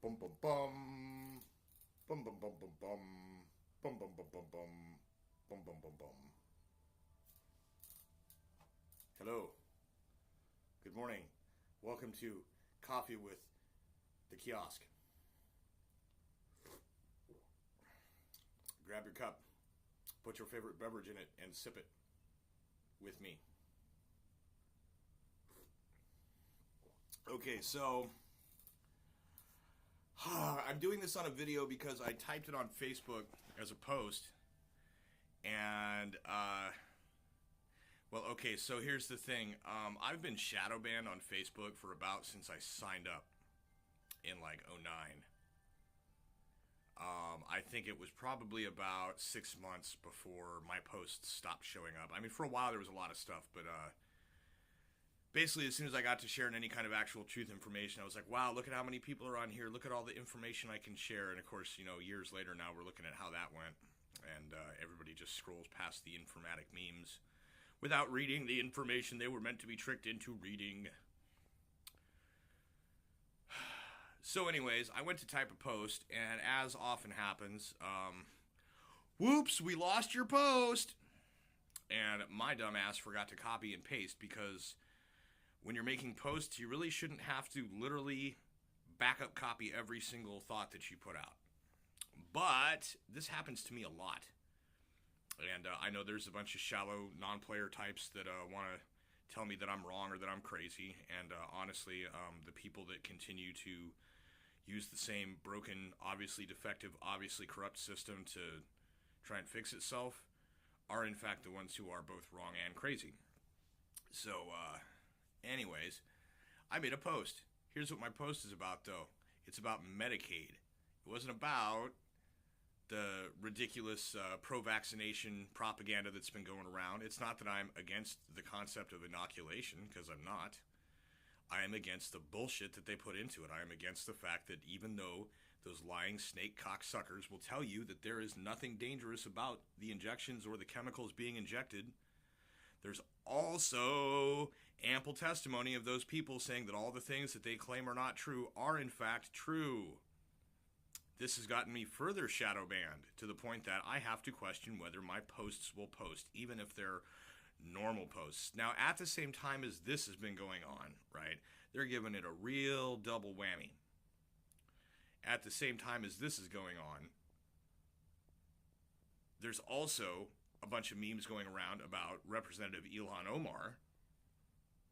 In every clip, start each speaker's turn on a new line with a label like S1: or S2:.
S1: Bum bum bum. Bum bum bum bum bum. Bum bum bum bum bum. Bum bum bum bum. Hello. Good morning. Welcome to Coffee with the Kiosk. Grab your cup, put your favorite beverage in it, and sip it with me. Okay, so I'm doing this on a video because I typed it on Facebook as a post, and well, okay, so here's the thing. I've been shadow banned on Facebook for about since I signed up in like '09. I think it was probably about 6 months before my posts stopped showing up. I mean, for a while there was a lot of stuff, but basically as soon as I got to sharing any kind of actual truth information, I was like, wow, look at how many people are on here. Look at all the information I can share. And of course, years later now we're looking at how that went. And everybody just scrolls past the informatic memes without reading the information they were meant to be tricked into reading. So anyways, I went to type a post, and as often happens, whoops, we lost your post. And my dumbass forgot to copy and paste, because when you're making posts, you really shouldn't have to literally backup copy every single thought that you put out. But this happens to me a lot. And I know there's a bunch of shallow non-player types that want to tell me that I'm wrong or that I'm crazy. And honestly, the people that continue to use the same broken, obviously defective, obviously corrupt system to try and fix itself are in fact the ones who are both wrong and crazy. So, anyways, I made a post. Here's what my post is about, though. It's about Medicaid. It wasn't about the ridiculous pro-vaccination propaganda that's been going around. It's not that I'm against the concept of inoculation, because I'm not. I am against the bullshit that they put into it. I am against the fact that even though those lying snake cocksuckers will tell you that there is nothing dangerous about the injections or the chemicals being injected, there's also ample testimony of those people saying that all the things that they claim are not true are in fact true. This has gotten me further shadow banned to the point that I have to question whether my posts will post, even if they're normal posts. Now, at the same time as this has been going on, right, they're giving it a real double whammy. At the same time as this is going on, there's also a bunch of memes going around about Representative Ilhan Omar,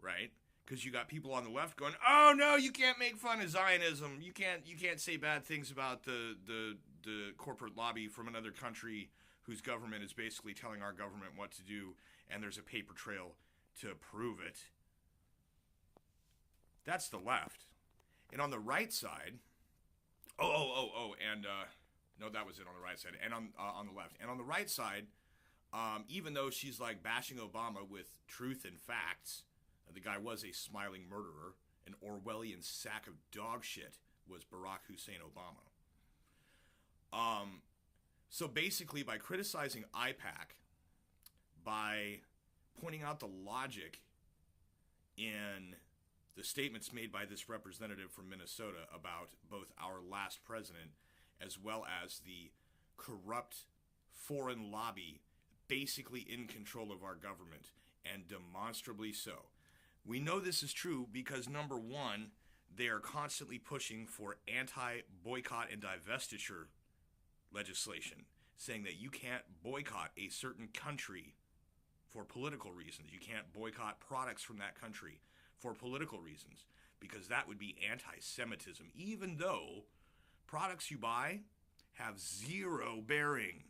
S1: right? Because you got people on the left going, oh no, you can't make fun of Zionism. You can't say bad things about the corporate lobby from another country whose government is basically telling our government what to do, and there's a paper trail to prove it. That's the left. And on the right side, and no, that was it on the right side, and on the left. And on the right side, even though she's like bashing Obama with truth and facts, the guy was a smiling murderer, an Orwellian sack of dog shit was Barack Hussein Obama. So basically, by criticizing IPAC, by pointing out the logic in the statements made by this representative from Minnesota about both our last president as well as the corrupt foreign lobby basically in control of our government, and demonstrably so. We know this is true because, number one, they are constantly pushing for anti-boycott and divestiture legislation, saying that you can't boycott a certain country for political reasons. You can't boycott products from that country for political reasons, because that would be anti-Semitism, even though products you buy have zero bearing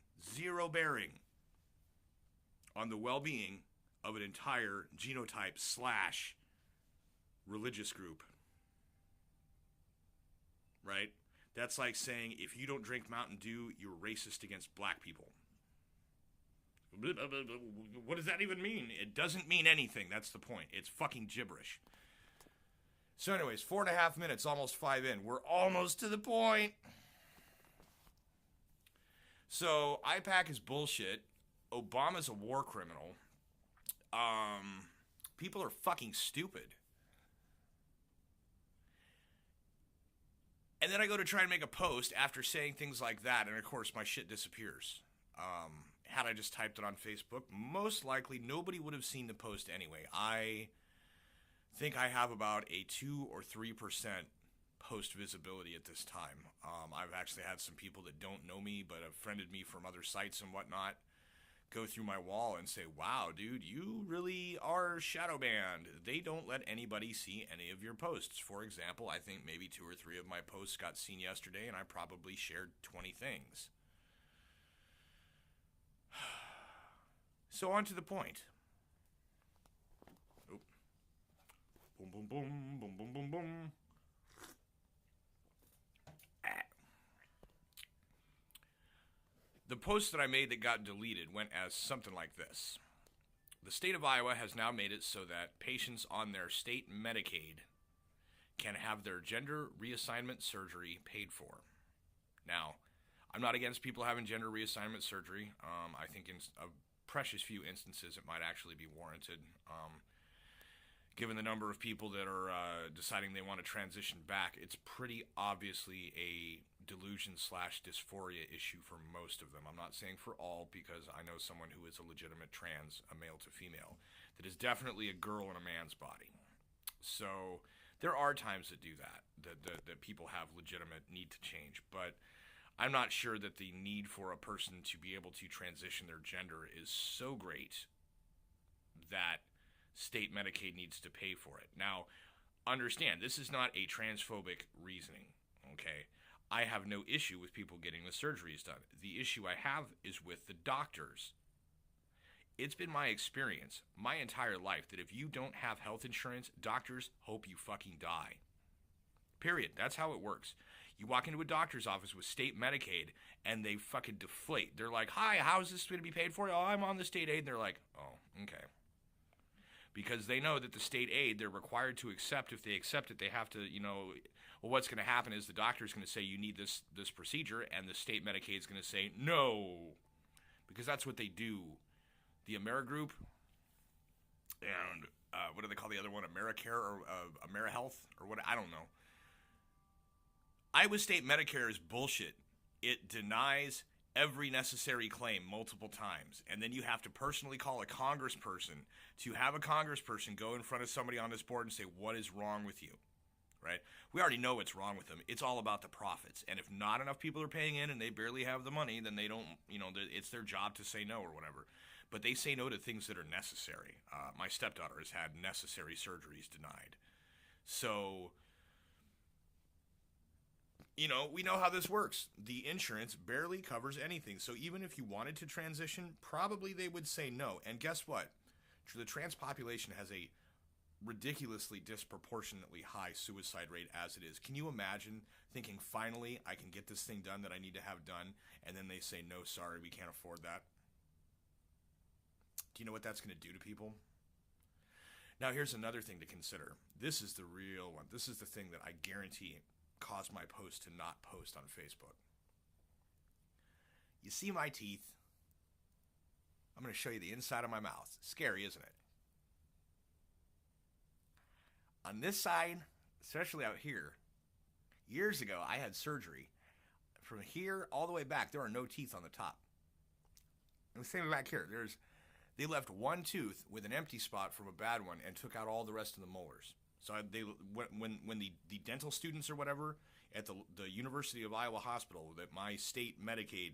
S1: on the well-being of an entire genotype / religious group. Right? That's like saying if you don't drink Mountain Dew, you're racist against black people. What does that even mean? It doesn't mean anything. That's the point. It's fucking gibberish. So anyways, 4.5 minutes, almost 5 in. We're almost to the point. So IPAC is bullshit. Obama's a war criminal. People are fucking stupid. And then I go to try and make a post after saying things like that, and of course my shit disappears. Had I just typed it on Facebook, most likely nobody would have seen the post anyway. I think I have about a 2 or 3% post visibility at this time. I've actually had some people that don't know me but have friended me from other sites and whatnot go through my wall and say, wow, dude, you really are shadow banned. They don't let anybody see any of your posts. For example, I think maybe 2 or 3 of my posts got seen yesterday, and I probably shared 20 things. So on to the point. Oop. Boom, boom, boom, boom, boom, boom, boom. The post that I made that got deleted went as something like this. The state of Iowa has now made it so that patients on their state Medicaid can have their gender reassignment surgery paid for. Now, I'm not against people having gender reassignment surgery. I think in a precious few instances it might actually be warranted. Given the number of people that are deciding they want to transition back, it's pretty obviously a delusion/dysphoria issue for most of them. I'm not saying for all, because I know someone who is a legitimate trans, a male to female, that is definitely a girl in a man's body. So there are times that do that people have legitimate need to change, but I'm not sure that the need for a person to be able to transition their gender is so great that state Medicaid needs to pay for it. Now, understand, this is not a transphobic reasoning, okay? I have no issue with people getting the surgeries done. The issue I have is with the doctors. It's been my experience my entire life that if you don't have health insurance, doctors hope you fucking die. Period. That's how it works. You walk into a doctor's office with state Medicaid, and they fucking deflate. They're like, hi, how is this going to be paid for? Oh, I'm on the state aid. And they're like, oh, okay. Because they know that the state aid they're required to accept. If they accept it, they have to, well, what's going to happen is the doctor's going to say you need this procedure, and the state Medicaid is going to say no, because that's what they do. The AmeriGroup and what do they call the other one? AmeriCare or AmeriHealth or what? I don't know. Iowa State Medicare is bullshit. It denies every necessary claim multiple times, and then you have to personally call a congressperson to have a congressperson go in front of somebody on this board and say, what is wrong with you, right? We already know what's wrong with them. It's all about the profits, and if not enough people are paying in and they barely have the money, then they don't, it's their job to say no or whatever. But they say no to things that are necessary. My stepdaughter has had necessary surgeries denied. So, we know how this works. The insurance barely covers anything. So even if you wanted to transition, probably they would say no. And guess what? The trans population has a ridiculously disproportionately high suicide rate as it is. Can you imagine thinking, finally, I can get this thing done that I need to have done, and then they say, no, sorry, we can't afford that? Do you know what that's going to do to people? Now, here's another thing to consider. This is the real one. This is the thing that I guarantee caused my post to not post on Facebook. You see my teeth? I'm going to show you the inside of my mouth. Scary, isn't it? On this side, especially out here, years ago, I had surgery. From here all the way back, there are no teeth on the top. And the same back here. They left one tooth with an empty spot from a bad one and took out all the rest of the molars. So when the dental students or whatever at the University of Iowa Hospital that my state Medicaid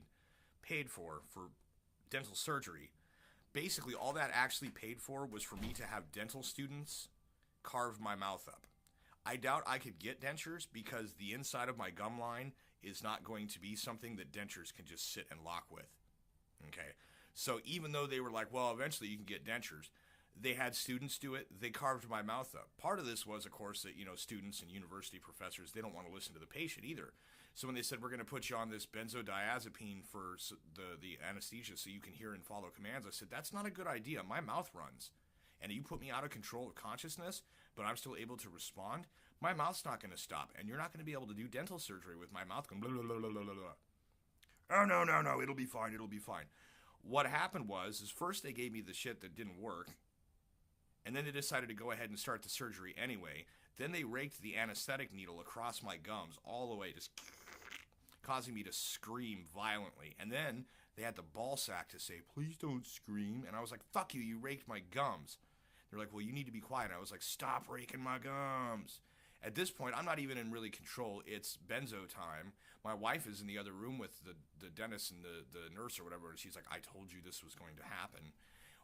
S1: paid for dental surgery, basically all that actually paid for was for me to have dental students carve my mouth up. I doubt I could get dentures because the inside of my gum line is not going to be something that dentures can just sit and lock with. Okay? So even though they were like, well, eventually you can get dentures, they had students do it. They carved my mouth up. Part of this was, of course, that, students and university professors, they don't want to listen to the patient either. So when they said, we're going to put you on this benzodiazepine for the anesthesia so you can hear and follow commands, I said, that's not a good idea. My mouth runs. And you put me out of control of consciousness, but I'm still able to respond, my mouth's not going to stop. And you're not going to be able to do dental surgery with my mouth going blah, blah, blah, blah, blah, blah. Oh, no, it'll be fine. What happened was first they gave me the shit that didn't work. And then they decided to go ahead and start the surgery anyway. Then they raked the anesthetic needle across my gums all the way, just causing me to scream violently. And then they had the ball sack to say, please don't scream. And I was like, fuck you, you raked my gums. They're like, well, you need to be quiet. And I was like, stop raking my gums. At this point, I'm not even in really control. It's benzo time. My wife is in the other room with the dentist and the nurse or whatever. And she's like, I told you this was going to happen.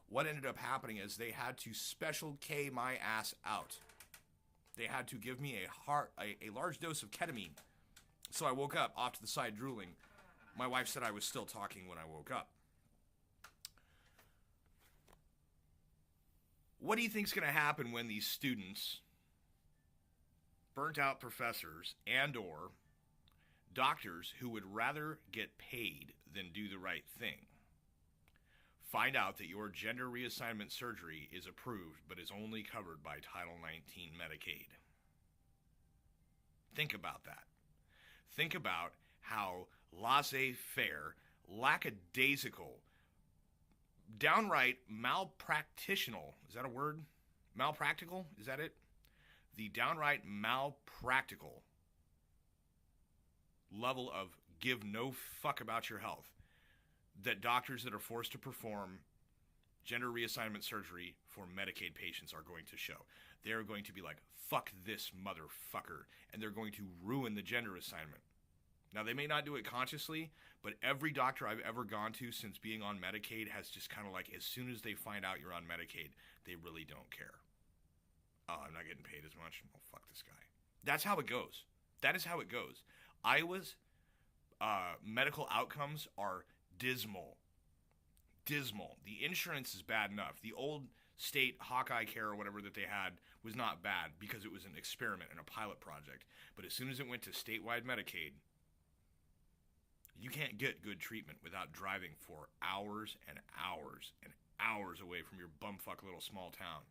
S1: What ended up happening is they had to special K my ass out. They had to give me a large dose of ketamine. So I woke up off to the side drooling. My wife said I was still talking when I woke up. What do you think's going to happen when these students, burnt out professors and or doctors who would rather get paid than do the right thing, find out that your gender reassignment surgery is approved but is only covered by Title 19 Medicaid? Think about that. Think about how laissez-faire, lackadaisical, downright malpractitional, is that a word? Malpractical, is that it? The downright malpractical level of give no fuck about your health that doctors that are forced to perform gender reassignment surgery for Medicaid patients are going to show. They're going to be like, fuck this motherfucker, and they're going to ruin the gender assignment. Now, they may not do it consciously, but every doctor I've ever gone to since being on Medicaid has just kind of like, as soon as they find out you're on Medicaid, they really don't care. Oh, I'm not getting paid as much. Oh, fuck this guy. That's how it goes. That is how it goes. Iowa's medical outcomes are dismal. Dismal. The insurance is bad enough. The old state Hawkeye Care or whatever that they had was not bad because it was an experiment and a pilot project. But as soon as it went to statewide Medicaid, you can't get good treatment without driving for hours and hours and hours away from your bumfuck little small town.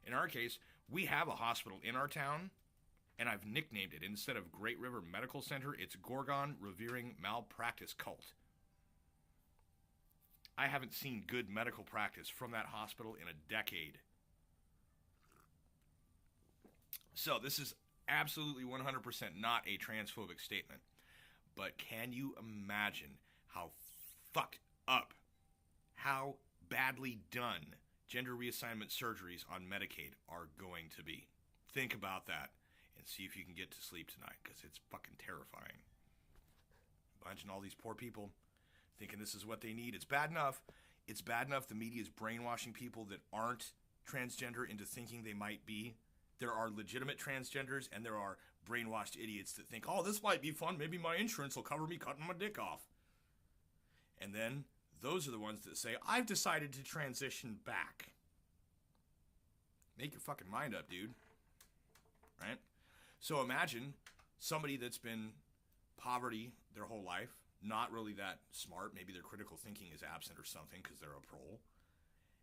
S1: In our case, we have a hospital in our town, and I've nicknamed it, instead of Great River Medical Center, it's Gorgon Revering Malpractice Cult. I haven't seen good medical practice from that hospital in a decade. So this is absolutely 100% not a transphobic statement. But can you imagine how fucked up, how badly done gender reassignment surgeries on Medicaid are going to be? Think about that and see if you can get to sleep tonight, because it's fucking terrifying. Bunching all these poor people thinking this is what they need. It's bad enough. It's bad enough the media is brainwashing people that aren't transgender into thinking they might be. There are legitimate transgenders, and there are brainwashed idiots that think, oh, this might be fun. Maybe my insurance will cover me cutting my dick off. And then those are the ones that say, I've decided to transition back. Make your fucking mind up, dude. Right? So imagine somebody that's been poverty their whole life, not really that smart. Maybe their critical thinking is absent or something because they're a prole.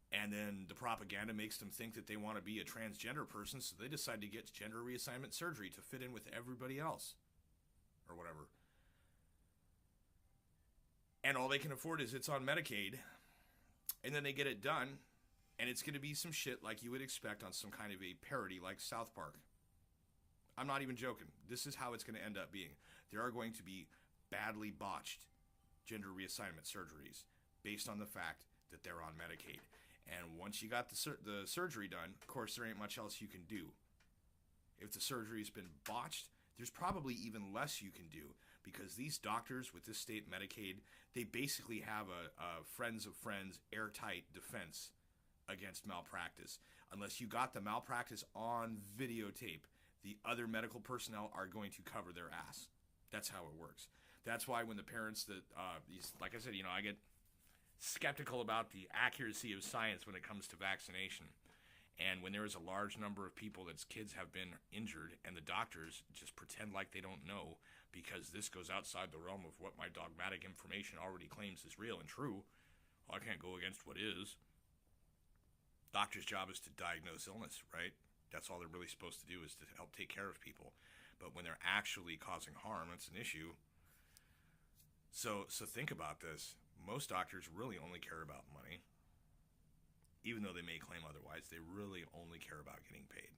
S1: And then the propaganda makes them think that they want to be a transgender person, so they decide to get gender reassignment surgery to fit in with everybody else. Or whatever. And all they can afford is it's on Medicaid. And then they get it done, and it's going to be some shit like you would expect on some kind of a parody like South Park. I'm not even joking. This is how it's going to end up being. There are going to be badly botched gender reassignment surgeries based on the fact that they're on Medicaid. And once you got the surgery done, of course, there ain't much else you can do. If the surgery's been botched, there's probably even less you can do, because these doctors with this state Medicaid, they basically have a friends of friends airtight defense against malpractice. Unless you got the malpractice on videotape, the other medical personnel are going to cover their ass. That's how it works. That's why when the parents that, like I said, I get skeptical about the accuracy of science when it comes to vaccination. And when there is a large number of people that's kids have been injured and the doctors just pretend like they don't know because this goes outside the realm of what my dogmatic information already claims is real and true, well, I can't go against what is. Doctor's job is to diagnose illness, right? That's all they're really supposed to do, is to help take care of people. But when they're actually causing harm, that's an issue. So think about this. Most doctors really only care about money. even though they may claim otherwise. They really only care about getting paid.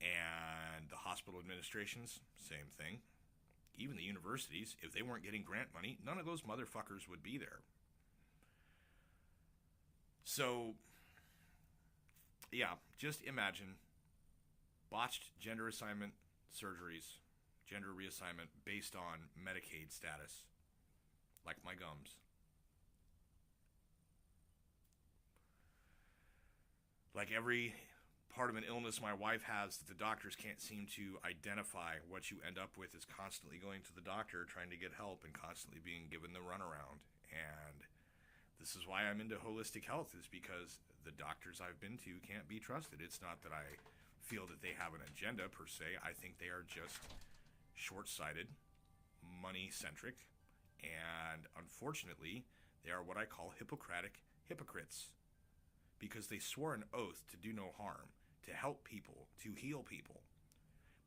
S1: And the hospital administrations, same thing. Even the universities, if they weren't getting grant money, none of those motherfuckers would be there. So, yeah, just imagine botched gender assignment surgeries, gender reassignment based on Medicaid status, like my gums. Like every part of an illness my wife has that the doctors can't seem to identify, what you end up with is constantly going to the doctor, trying to get help, and constantly being given the runaround. And this is why I'm into holistic health, is because the doctors I've been to can't be trusted. It's not that I feel that they have an agenda per se. I think they are just short-sighted, money-centric, and unfortunately, they are what I call Hippocratic hypocrites, because they swore an oath to do no harm, to help people, to heal people.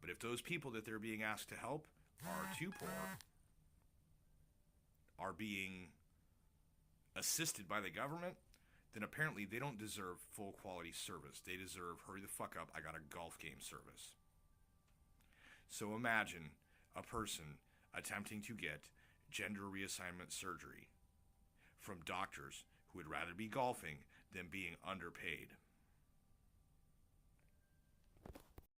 S1: But if those people that they're being asked to help are too poor, are being assisted by the government, then apparently they don't deserve full quality service. They deserve hurry the fuck up, I got a golf game service. So imagine a person attempting to get gender reassignment surgery from doctors who would rather be golfing than being underpaid.